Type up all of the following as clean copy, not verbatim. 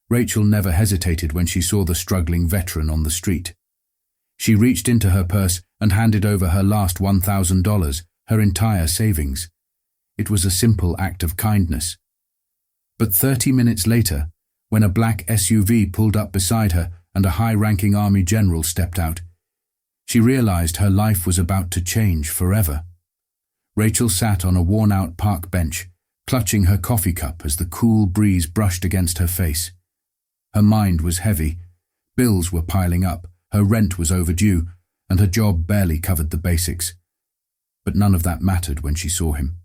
Rachel never hesitated when she saw the struggling veteran on the street. She reached into her purse and handed over her last $1,000, her entire savings. It was a simple act of kindness. But 30 minutes later, when a black SUV pulled up beside her and a high-ranking army general stepped out, she realized her life was about to change forever. Rachel sat on a worn-out park bench, clutching her coffee cup as the cool breeze brushed against her face. Her mind was heavy. Bills were piling up, her rent was overdue, and her job barely covered the basics. But none of that mattered when she saw him.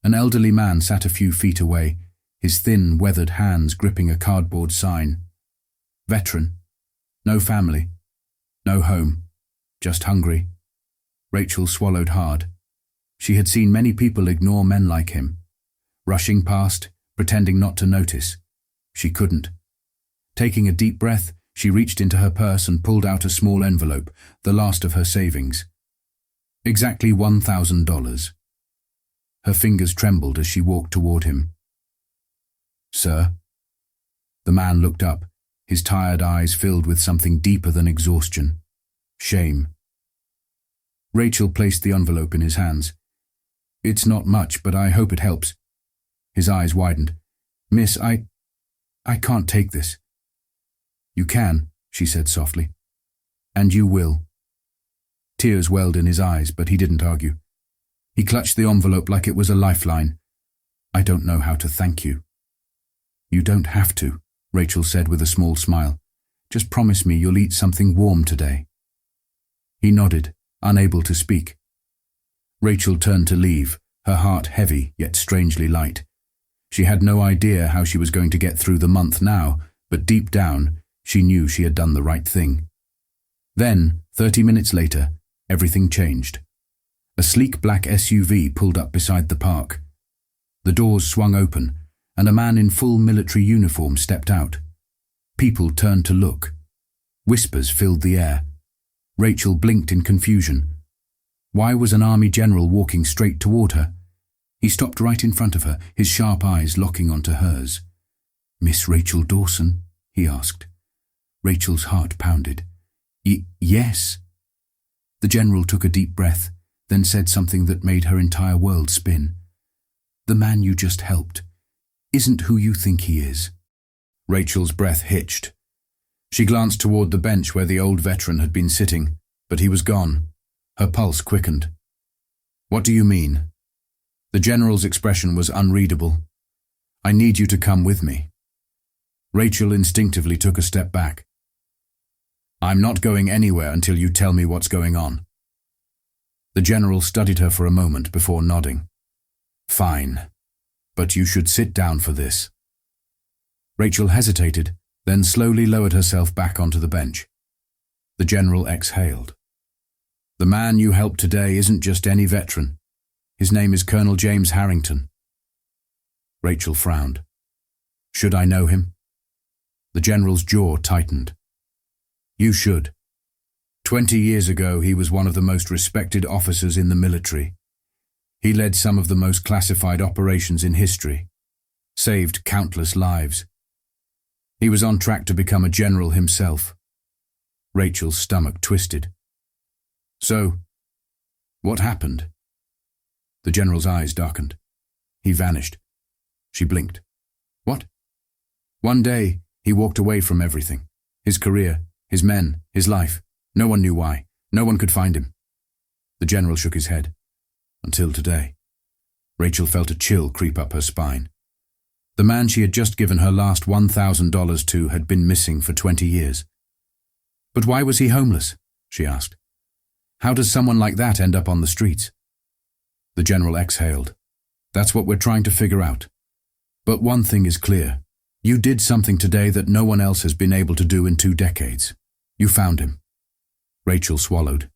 An elderly man sat a few feet away, his thin, weathered hands gripping a cardboard sign. Veteran. No family. No home. Just hungry. Rachel swallowed hard. She had seen many people ignore men like him. Rushing past, pretending not to notice. She couldn't. Taking a deep breath, she reached into her purse and pulled out a small envelope, the last of her savings. Exactly $1,000. Her fingers trembled as she walked toward him. "Sir?" The man looked up, his tired eyes filled with something deeper than exhaustion. Shame. Rachel placed the envelope in his hands. "It's not much, but I hope it helps." His eyes widened. "Miss, I can't take this." "You can," she said softly. "And you will." Tears welled in his eyes, but he didn't argue. He clutched the envelope like it was a lifeline. "I don't know how to thank you." "You don't have to," Rachel said with a small smile. "Just promise me you'll eat something warm today." He nodded, unable to speak. Rachel turned to leave, her heart heavy yet strangely light. She had no idea how she was going to get through the month now, but deep down, she knew she had done the right thing. Then, 30 minutes later, everything changed. A sleek black SUV pulled up beside the park. The doors swung open, and a man in full military uniform stepped out. People turned to look. Whispers filled the air. Rachel blinked in confusion. Why was an army general walking straight toward her? He stopped right in front of her, his sharp eyes locking onto hers. "Miss Rachel Dawson?" he asked. Rachel's heart pounded. Yes." The general took a deep breath, then said something that made her entire world spin. "The man you just helped isn't who you think he is." Rachel's breath hitched. She glanced toward the bench where the old veteran had been sitting, but he was gone. Her pulse quickened. "What do you mean?" The general's expression was unreadable. "I need you to come with me." Rachel instinctively took a step back. "I'm not going anywhere until you tell me what's going on." The general studied her for a moment before nodding. "Fine, but you should sit down for this." Rachel hesitated, then slowly lowered herself back onto the bench. The general exhaled. "The man you helped today isn't just any veteran. His name is Colonel James Harrington." Rachel frowned. "Should I know him?" The general's jaw tightened. "You should. 20 years ago, he was one of the most respected officers in the military. He led some of the most classified operations in history, saved countless lives. He was on track to become a general himself." Rachel's stomach twisted. "So, what happened?" The general's eyes darkened. "He vanished." She blinked. "What?" "One day, he walked away from everything. His career, his men, his life. No one knew why. No one could find him." The general shook his head. "Until today." Rachel felt a chill creep up her spine. The man she had just given her last $1,000 to had been missing for 20 years. "But why was he homeless?" she asked. "How does someone like that end up on the streets?" The general exhaled. "That's what we're trying to figure out. But one thing is clear. You did something today that no one else has been able to do in 2 decades. You found him." Rachel swallowed.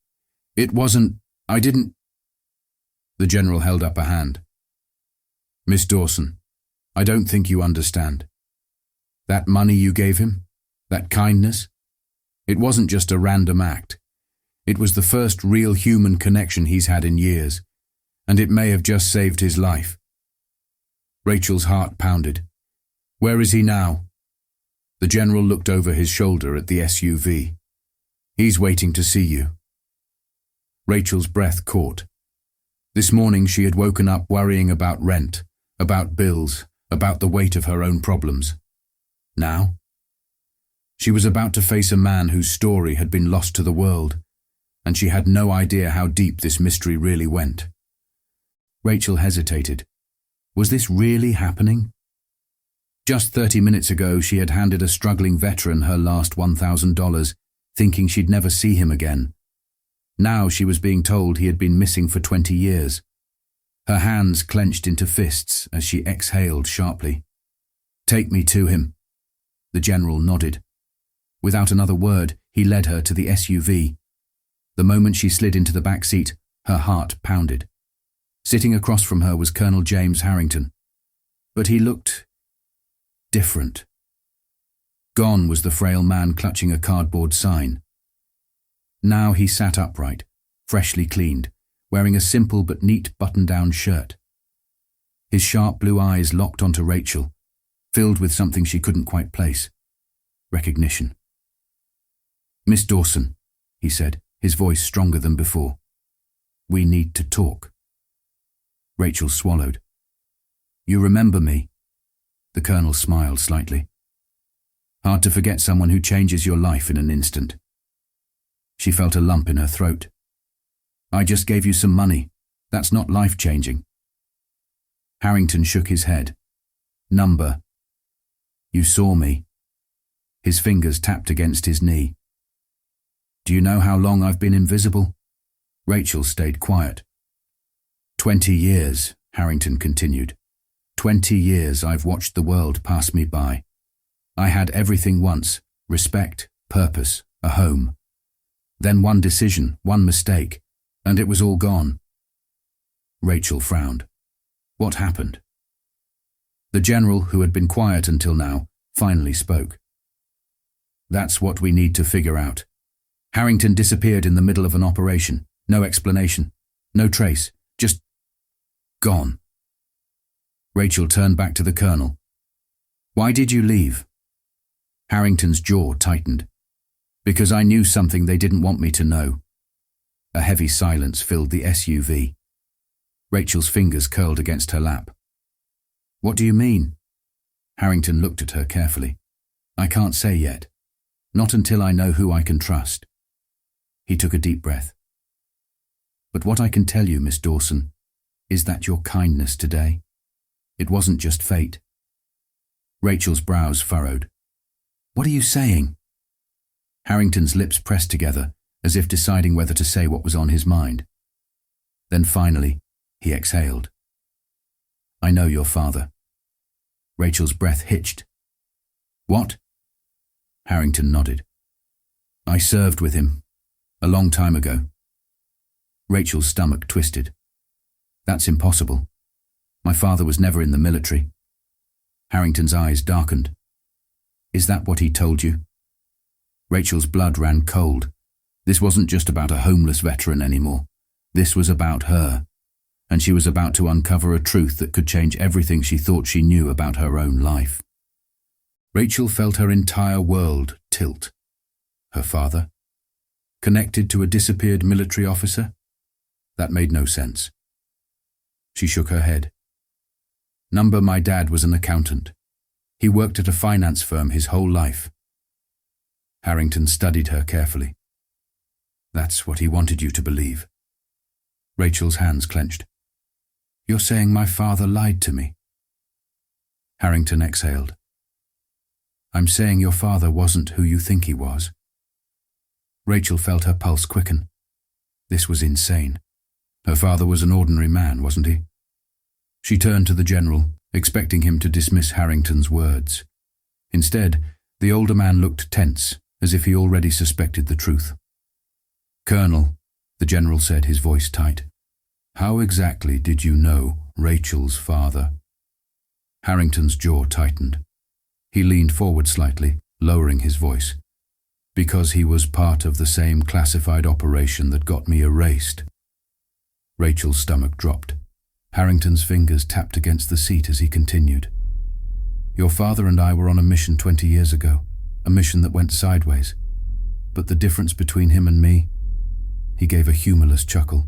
I didn't." The general held up a hand. "Miss Dawson, I don't think you understand. That money you gave him, that kindness, it wasn't just a random act. It was the first real human connection he's had in years, and it may have just saved his life." Rachel's heart pounded. "Where is he now?" The general looked over his shoulder at the SUV. "He's waiting to see you." Rachel's breath caught. This morning she had woken up worrying about rent, about bills, about the weight of her own problems. Now, she was about to face a man whose story had been lost to the world, and she had no idea how deep this mystery really went. Rachel hesitated. Was this really happening? Just 30 minutes ago, she had handed a struggling veteran her last $1,000, thinking she'd never see him again. Now she was being told he had been missing for 20 years. Her hands clenched into fists as she exhaled sharply. "Take me to him." The general nodded. Without another word, he led her to the SUV. The moment she slid into the back seat, her heart pounded. Sitting across from her was Colonel James Harrington. But he looked different. Gone was the frail man clutching a cardboard sign. Now he sat upright, freshly cleaned, wearing a simple but neat button-down shirt. His sharp blue eyes locked onto Rachel, filled with something she couldn't quite place. Recognition. "Miss Dawson," he said, his voice stronger than before. "We need to talk." Rachel swallowed. "You remember me?" The colonel smiled slightly. "Hard to forget someone who changes your life in an instant." She felt a lump in her throat. "I just gave you some money. That's not life-changing." Harrington shook his head. "Number. You saw me." His fingers tapped against his knee. "Do you know how long I've been invisible?" Rachel stayed quiet. 20 years, Harrington continued. 20 years I've watched the world pass me by. I had everything once: respect, purpose, a home. Then one decision, one mistake, and it was all gone. Rachel frowned. What happened? The general, who had been quiet until now, finally spoke. "That's what we need to figure out. Harrington disappeared in the middle of an operation. No explanation, no trace, just gone." Rachel turned back to the colonel. "Why did you leave?" Harrington's jaw tightened. "Because I knew something they didn't want me to know." A heavy silence filled the SUV. Rachel's fingers curled against her lap. "What do you mean?" Harrington looked at her carefully. "I can't say yet. Not until I know who I can trust." He took a deep breath. "But what I can tell you, Miss Dawson, is that your kindness today, it wasn't just fate." Rachel's brows furrowed. "What are you saying?" Harrington's lips pressed together, as if deciding whether to say what was on his mind. Then finally, he exhaled. "I know your father." Rachel's breath hitched. "What?" Harrington nodded. "I served with him, a long time ago." Rachel's stomach twisted. "That's impossible. My father was never in the military." Harrington's eyes darkened. "Is that what he told you?" Rachel's blood ran cold. This wasn't just about a homeless veteran anymore. This was about her, and she was about to uncover a truth that could change everything she thought she knew about her own life. Rachel felt her entire world tilt. Her father? Connected to a disappeared military officer? That made no sense. She shook her head. "Number, my dad was an accountant. He worked at a finance firm his whole life." Harrington studied her carefully. "That's what he wanted you to believe." Rachel's hands clenched. "You're saying my father lied to me?" Harrington exhaled. "I'm saying your father wasn't who you think he was." Rachel felt her pulse quicken. This was insane. Her father was an ordinary man, wasn't he? She turned to the general, expecting him to dismiss Harrington's words. Instead, the older man looked tense, as if he already suspected the truth. "Colonel," the general said, his voice tight, "how exactly did you know Rachel's father?" Harrington's jaw tightened. He leaned forward slightly, lowering his voice. "Because he was part of the same classified operation that got me erased." Rachel's stomach dropped. Harrington's fingers tapped against the seat as he continued. "Your father and I were on a mission 20 years ago. a mission that went sideways. But the difference between him and me? He gave a humorless chuckle.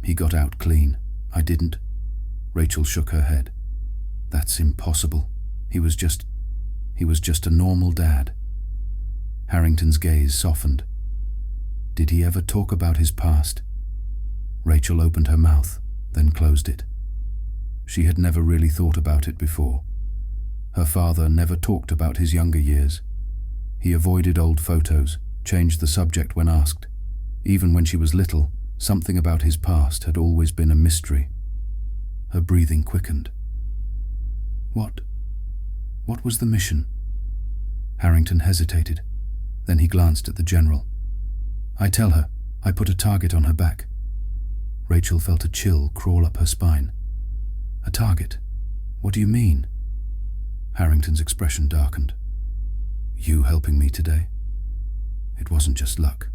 He got out clean. I didn't. Rachel shook her head. That's impossible. He was just a normal dad. Harrington's gaze softened. Did he ever talk about his past? Rachel opened her mouth, then closed it. She had never really thought about it before. Her father never talked about his younger years. He avoided old photos, changed the subject when asked. Even when she was little, something about his past had always been a mystery. Her breathing quickened. What was the mission? Harrington hesitated. Then he glanced at the general. I tell her, I put a target on her back. Rachel felt a chill crawl up her spine. A target? What do you mean? Harrington's expression darkened. You helping me today? It wasn't just luck.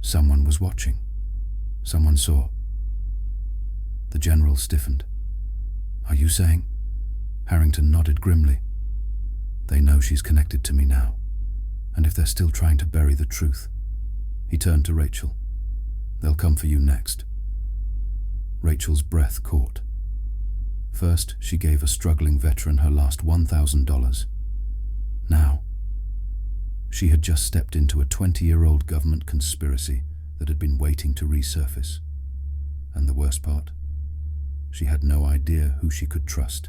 Someone was watching. Someone saw. The general stiffened. Are you saying? Harrington nodded grimly. They know she's connected to me now, and if they're still trying to bury the truth. He turned to Rachel. They'll come for you next. Rachel's breath caught. First, she gave a struggling veteran her last $1,000. Now, she had just stepped into a 20-year-old government conspiracy that had been waiting to resurface. And the worst part? She had no idea who she could trust.